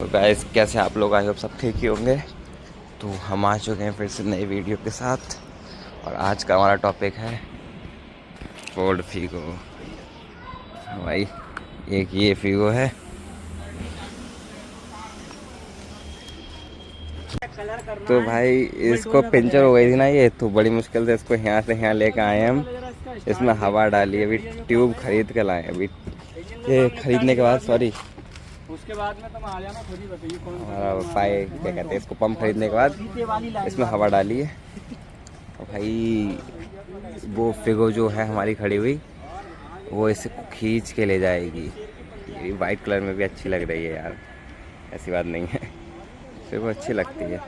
तो गाइस कैसे आप लोग, आई होप सब ठीक ही होंगे। तो हम आ चुके हैं फिर से नई वीडियो के साथ और आज का हमारा टॉपिक है फोर्ड फीगो। भाई एक ये फीगो है, तो भाई इसको पंचर हो गई थी ना ये, तो बड़ी मुश्किल से इसको यहाँ से यहाँ लेके आए हम। इसमें हवा डाली, अभी ट्यूब खरीद के लाए। अभी ये खरीदने के बाद, सॉरी उसके बाद में तुम आ जाना, खुद ही बताइए कौन हमारा पाइप क्या कहते हैं इसको, पंप खरीदने के बाद इसमें हवा डाली है। और भाई वो फिगो जो है हमारी खड़ी हुई, वो इसे खींच के ले जाएगी। ये वाइट कलर में भी अच्छी लग रही है यार, ऐसी बात नहीं है, फिगो अच्छी लगती है।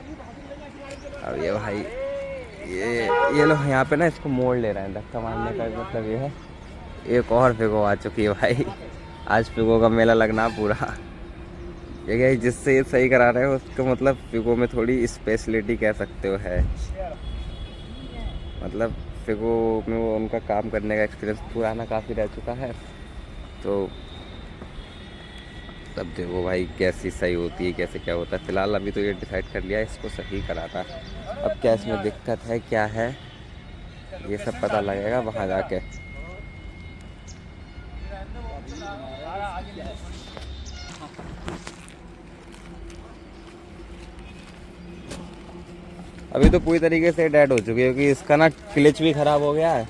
अब ये भाई ये लोग यहाँ पे ना इसको मोड़ ले रहे हैं। धक्का मारने का मतलब ये है। एक और फिगो आ चुकी है भाई, आज फिगो का मेला लगना पूरा। ये जिससे ये सही करा रहे हो उसको मतलब फिगो में थोड़ी स्पेशलिटी कह सकते हो है। मतलब फिगो में वो उनका काम करने का एक्सपीरियंस पुराना काफ़ी रह चुका है। तो तब देखो भाई कैसी सही होती है, कैसे क्या होता है। फ़िलहाल अभी तो ये डिसाइड कर लिया है इसको सही कराना। अब क्या इसमें दिक्कत है, क्या है, ये सब पता लगेगा वहाँ जाके। अभी तो पूरी तरीके से डेड हो चुकी है क्योंकि इसका ना क्लच भी ख़राब हो गया है।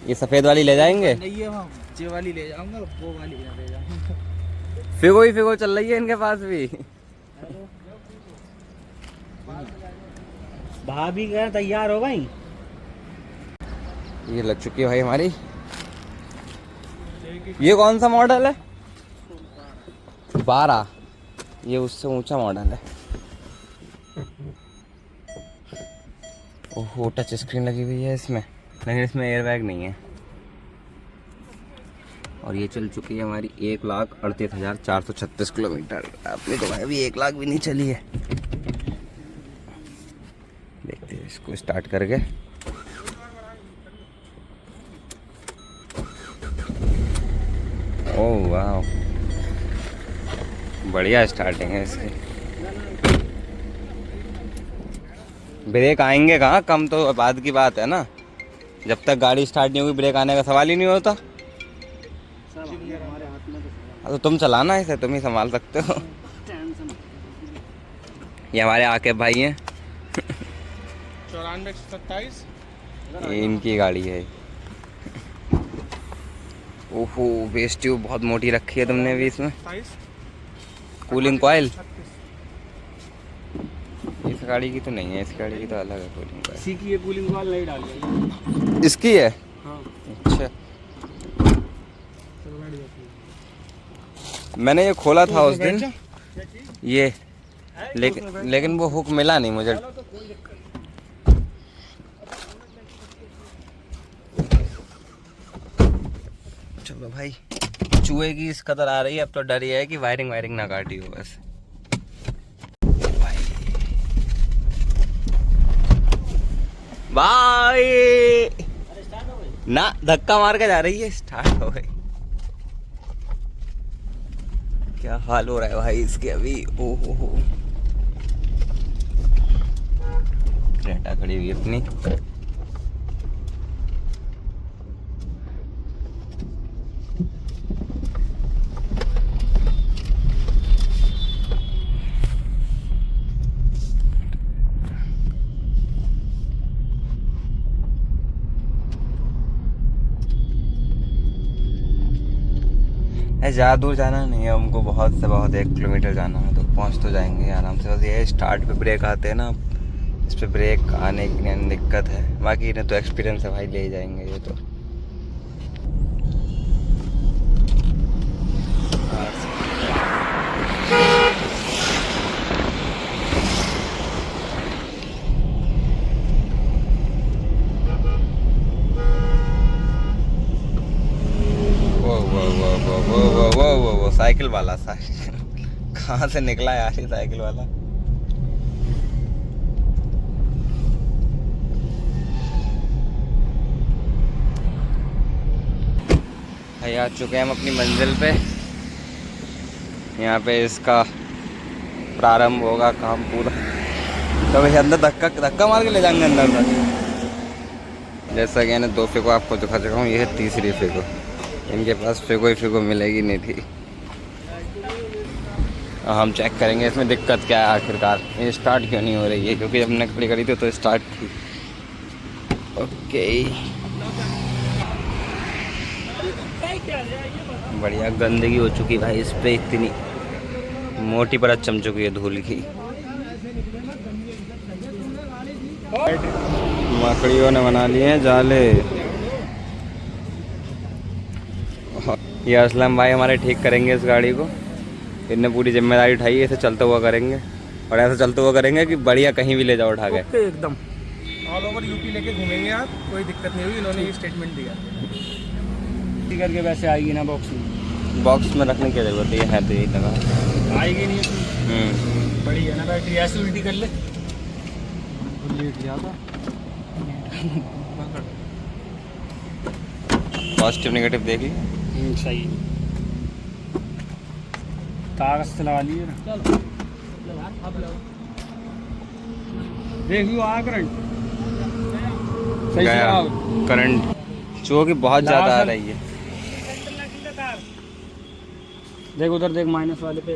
ये सफ़ेद वाली ले जाएंगे, नहीं है, ये वाली ले जाऊंगा, वो वाली ना ले जाऊंगा। फिगो ही फिगो चल रही है इनके पास भी। भाभी कह तैयार हो भाई, ये लग चुकी है भाई हमारी। ये कौन सा मॉडल है? 12। ये उससे ऊंचा मॉडल है। ओहो, टच स्क्रीन लगी हुई है इसमें, लेकिन इसमें एयरबैग नहीं है। और ये चल चुकी है हमारी 1,38,436 किलोमीटर। अपनी तो भाई अभी 1 लाख भी नहीं चली है। देखते हैं इसको स्टार्ट करके। ओह वाह, बढ़िया स्टार्टिंग है इसकी। ब्रेक आएंगे कहाँ, कम तो बाद की बात है ना। जब तक गाड़ी स्टार्ट नहीं होगी ब्रेक आने का सवाल ही नहीं होता। तो तुम चलाना इसे, तुम ही संभाल सकते हो। ये हमारे आकिब भाई हैं। 9427। ये इनकी गाड़ी है। ओहो, वेस्ट ट्यूब बहुत मोटी रखी है तुमने भी इसमें। कूलिंग कॉइल इस गाड़ी की तो नहीं है, इस गाड़ी की तो अलग है कूलिंग कॉइल। इसी की ये कूलिंग कॉइल नहीं डाली है। इसकी है? हाँ। अच्छा, मैंने ये खोला था उस दिन ये, लेकिन वो हुक मिला नहीं मुझे। चलो भाई, चूहे की इस कदर आ रही है, अब तो डर ये है कि वायरिंग ना काटी हो बस। भाई ना धक्का मार के जा रही है, स्टार्ट हो गई। क्या हाल हो रहा है भाई इसके अभी। ओहो हो, क्रेटा खड़ी हुई अपनी। ज़्यादा दूर जाना नहीं है हमको, बहुत से बहुत 1 किलोमीटर जाना है, तो पहुंच तो जाएंगे आराम से। बस ये स्टार्ट पे ब्रेक आते हैं ना, इस पे ब्रेक आने की दिक्कत है। बाकी इन्हें तो एक्सपीरियंस है भाई, ले ही जाएंगे ये तो। वो साइकिल वाला, साइकिल कहाँ से निकला यार ये साइकिल वाला। भाई आ चुके हैं हम अपनी मंजिल पे। यहाँ पे इसका प्रारंभ होगा काम पूरा। तो भैया अंदर धक्का धक्का मार के ले जाएंगे अंदर तक। जैसा कि मैंने 2 फिगो आपको दिखा चुका हूँ, ये है तीसरी फिगो। इनके पास फिगो ही फिगो मिलेगी नहीं थी। हम चेक करेंगे इसमें दिक्कत क्या है आखिरकार, ये स्टार्ट क्यों नहीं हो रही है, क्योंकि जब हमने खड़ी करी थी तो स्टार्ट थी। ओके बढ़िया। गंदगी हो चुकी भाई इस पे, इतनी मोटी परत चम चुकी है धूल की। मकड़ियों ने बना लिए हैं जाले। ये असलम भाई हमारे ठीक करेंगे इस गाड़ी को। इनने पूरी जिम्मेदारी उठाई है, इसे चलते हुआ करेंगे और ऐसा चलते हुआ करेंगे कि बढ़िया कहीं भी ले जाओ उठा के। एकदम ऑल ओवर यूपी लेके घूमेंगे आप, कोई दिक्कत नहीं होगी। इन्होंने ये स्टेटमेंट दिया करके वैसे आएगी ना बॉक्स में रखने की जरूरत है तो यही लगा आएगी नहीं। बड़ी है ना बैटरी, ऐसे उल्टी कर ले। लेट गया था। पॉजिटिव नेगेटिव देख ली। सही कागज से लगा लिए ना। देख लो आ करंट सही से करंट जो कि बहुत ज़्यादा आ रही है। देख उधर देख माइनस वाले पे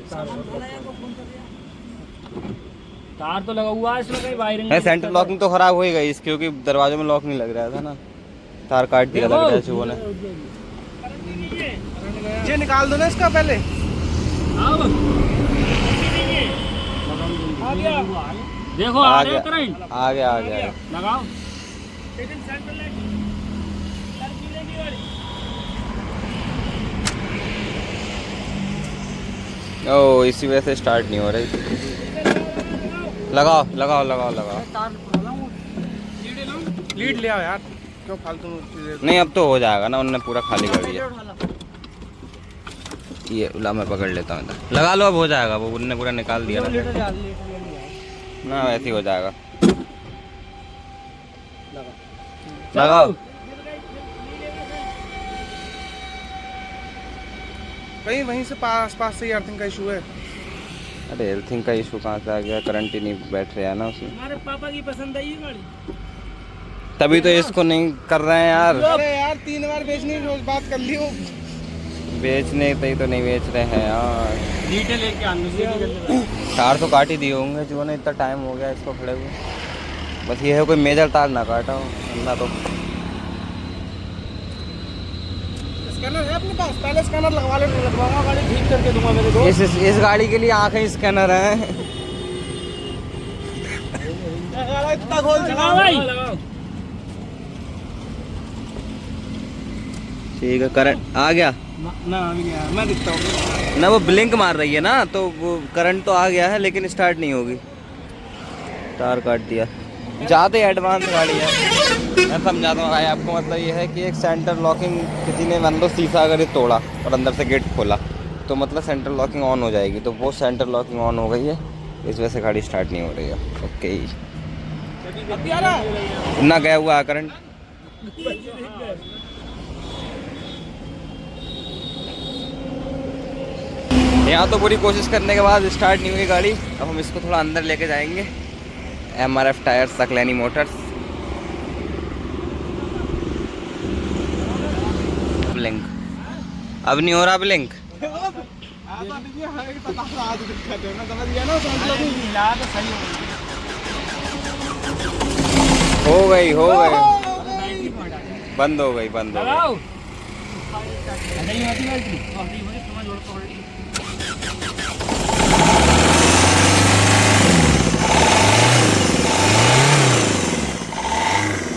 तार तो लगा हुआ है इसमें, कहीं वायरिंग है। सेंटर लॉकिंग तो खराब हो ही गई इसकी, क्योंकि दरवाजे में लॉक नहीं लग रहा था ना, तार काट दिया लग रहा है चूहों ने। ये निकाल दो ना इसका पहले। देखो आ गया आ गया आ गया। लगाओ। ओ इसी वजह से स्टार्ट नहीं हो रही। लगाओ लगाओ लगाओ लगाओ। लीड ले आओ यार, क्यों फालतू चीजें। नहीं अब तो हो जाएगा ना, उन्होंने पूरा खाली कर दिया। ये ला मैं पकड़ लेता हूँ इधर। लगा लो अब हो जाएगा, वो उन्होंने पूरा निकाल दिया ना वैसे ही हो जाएगा। लगाओ। कहीं वहीं से पास से ही अर्थिंग का इशू है। अरे अर्थिंग का इशू कहाँ से आ गया, करंट ही नहीं बैठ रहा है ना उसमें। हमारे पापा की पसंद आई है गाड़ी, तभी तो इसको नहीं कर रहे हैं यार। अरे यार 3 बार बेचने की बात कर ली हो। बेचने तभी तो नहीं बेच रहे हैं यार। डिटेल लेके आने तार तो काट ही दिए होंगे जो ने, इतना टाइम हो गया इसको खड़े हुए। बस ये है कोई मेजर तार ना काटा हो ना। तो स्कैनर है अपने पास, पहले स्कैनर लगवा ले, लगवाऊंगा गाड़ी ठीक करके दूंगा मेरे दोस्त। इस गाड़ी के लिए आंखें स्कैनर हैं। इतना खोल चलाओ भाई। ठीक है करंट आ गया ना अभी नहीं आया, मैं दिखता हूँ ना। वो ब्लिंक मार रही है ना, तो वो करंट तो आ गया है लेकिन स्टार्ट नहीं होगी। तार काट दिया। ज़्यादा एडवांस गाड़ी है, मैं समझाता हूँ भाई आपको। मतलब ये है कि एक सेंटर लॉकिंग किसी ने मान लो शीशा अगर ये तोड़ा और अंदर से गेट खोला तो मतलब सेंटर लॉकिंग ऑन हो जाएगी। तो वो सेंटर लॉकिंग ऑन हो गई है, इस वजह से गाड़ी स्टार्ट नहीं हो रही है। ओके ना गया हुआ है करंट। यहाँ तो पूरी कोशिश करने के बाद स्टार्ट नहीं हुई गाड़ी। अब हम इसको थोड़ा अंदर लेके जाएंगे। MRF tyres, Saqlaini Motors. Blink अब नहीं हो रहा ब्लिंक। हो गई बंद हो गई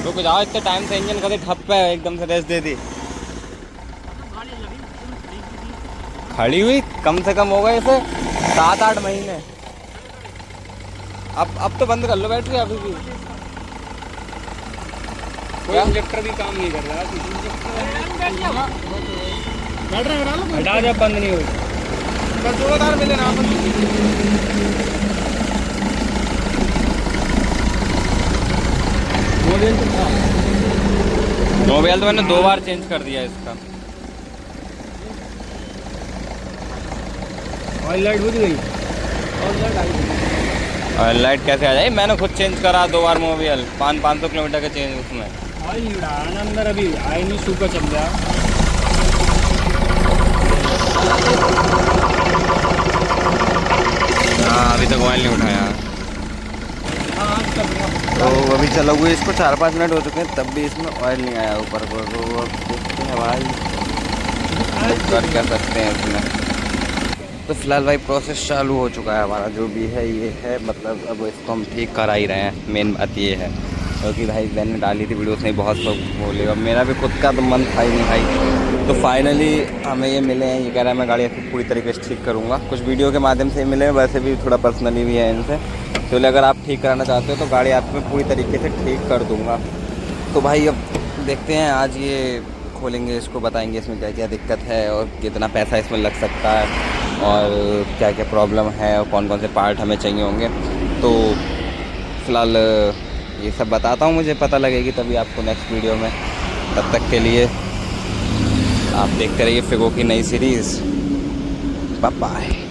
रुक जाओ, इतने टाइम से इंजन कभी ठप है, एकदम से रेस दे दी। खड़ी हुई कम से कम हो गए इसे 7-8 महीने। अब तो बंद कर लो बैटरी अभी भी। कोई इंजेक्टर भी काम नहीं कर रहा। हटा जब बंद नहीं हुई बस 2000 मिले ना। मोबाइल तो मैंने 2 बार चेंज कर दिया इसका। ऑयल लाइट बुझ गई, ऑयल लाइट आई। और लाइट कैसे आ जाए? मैंने खुद चेंज करा 2 बार मोबाइल, 500 किलोमीटर का चेंज उसमें। ऑयल नहीं उड़ा ना अंदर, अभी आई नहीं, सूखा चल गया। हाँ अभी तक ऑयल नहीं उठाया। तो अभी चला हुआ इसको 4-5 मिनट हो चुके हैं, तब भी इसमें ऑयल नहीं आया ऊपर को। तो अब देखते हैं भाई कर क्या सकते हैं इसमें। तो फिलहाल भाई प्रोसेस चालू हो चुका है हमारा, जो भी है ये है, मतलब अब इसको हम ठीक करा ही रहे हैं। मेन बात ये है क्योंकि भाई मैंने डाली थी वीडियोस नहीं, बहुत सब बोले, अब मेरा भी खुद का तो मन था ही नहीं भाई। तो फाइनली हमें ये मिले हैं, ये कह रहा है मैं गाड़ी आपकी पूरी तरीके से ठीक करूँगा। कुछ वीडियो के माध्यम से मिले, वैसे भी थोड़ा पर्सनली भी है इनसे। तो अगर आप ठीक कराना चाहते हो तो गाड़ी आपको पूरी तरीके से ठीक कर दूँगा। तो भाई अब देखते हैं, आज ये खोलेंगे, इसको बताएंगे इसमें क्या क्या दिक्कत है और कितना पैसा इसमें लग सकता है और क्या क्या प्रॉब्लम है और कौन कौन से पार्ट हमें चाहिए होंगे। तो फिलहाल ये सब बताता हूँ, मुझे पता लगेगी तभी आपको नेक्स्ट वीडियो में। तब तक के लिए आप देखते रहिए फिगो की नई सीरीज़। Bye bye.